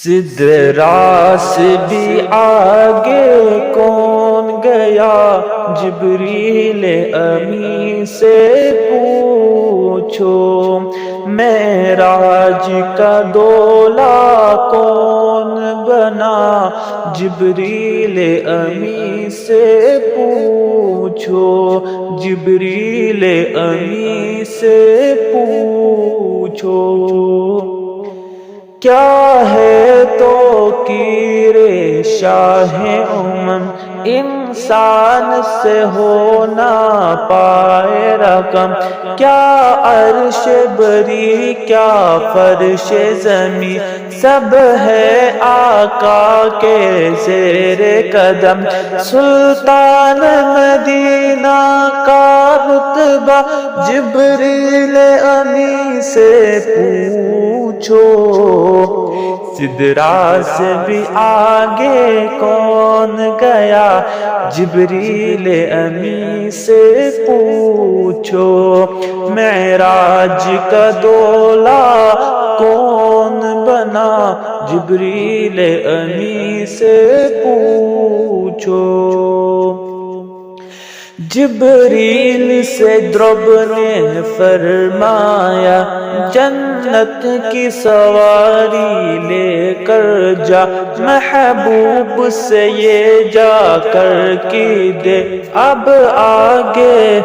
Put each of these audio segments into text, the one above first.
سدرا سے بھی آگے کون گیا، جبریل امی سے پوچھو، معراج کا دولا کون بنا، جبریل امی سے پوچھو، جبریل امی سے پوچھو۔ کیا ہے توقیر شاہ امم، انسان سے ہو نہ پائے رقم، کیا عرش بری کیا فرش زمین، سب ہے آقا کے زیر قدم، سلطان مدینہ کا رتبہ جبریل امی سے پوچھو۔ سدرا سے بھی آگے کون گیا، جبریل امی سے پوچھو، معراج کا دولا کون بنا، جبریل امی سے پوچھو۔ جبریل سے درب نے فرمایا، جنت کی سواری لے کر جا، محبوب سے یہ جا کر کی دے، اب آگے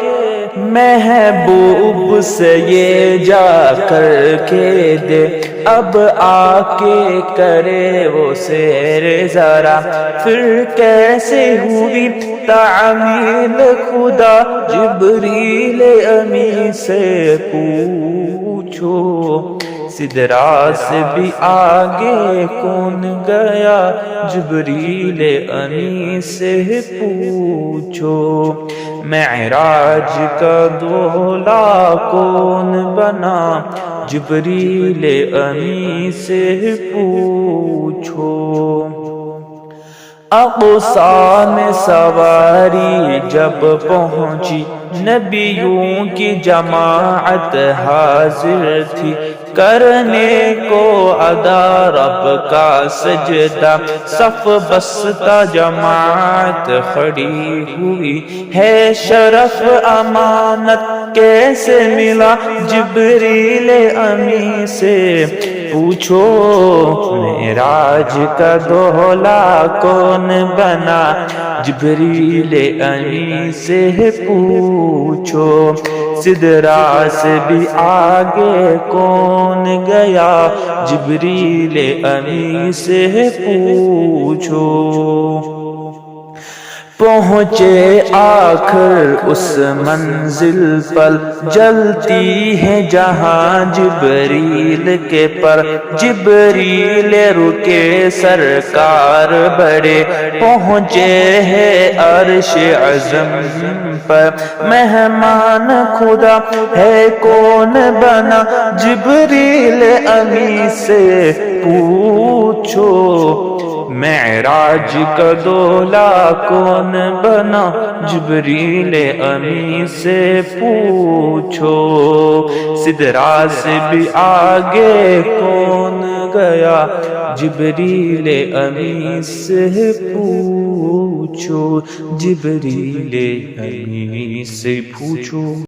محبوب سے یہ جا کر کے دے، اب آ کے کرے وہ سیر ذرا، پھر کیسے ہوئی تعمیل خدا، جبریل امی سے پوچھو۔ سدرا سے بھی آگے کون گیا، جبریل امی سے پوچھو، معراج کا دولا کون بنا، جبریل امی سے پوچھو۔ اقصی میں سواری جب پہنچی، نبیوں کی جماعت حاضر تھی، کرنے کو ادا رب کا سجدہ، صف بستہ جماعت کھڑی ہوئی ہے، شرف امانت کیسے ملا، جبریل امی سے پوچھو، معراج کا دولا کون بنا، جبریل امی سے پوچھو۔ سدرا سے بھی آگے کون گیا، جبریل امی سے پوچھو۔ پہنچے آخر اس منزل پر، جلتی ہے جہاں جبریل کے پر، جبریل رکے سرکار بڑے، پہنچے ہیں عرش عظم پر، مہمان خدا ہے کون بنا، جبریل امی سے پوچھو، معراج کا دولا کون بنا، جبریل امی سے پوچھو۔ سدرا سے بھی آگے کون گیا، جبریل امی سے پوچھو، جبریل امی سے پوچھو۔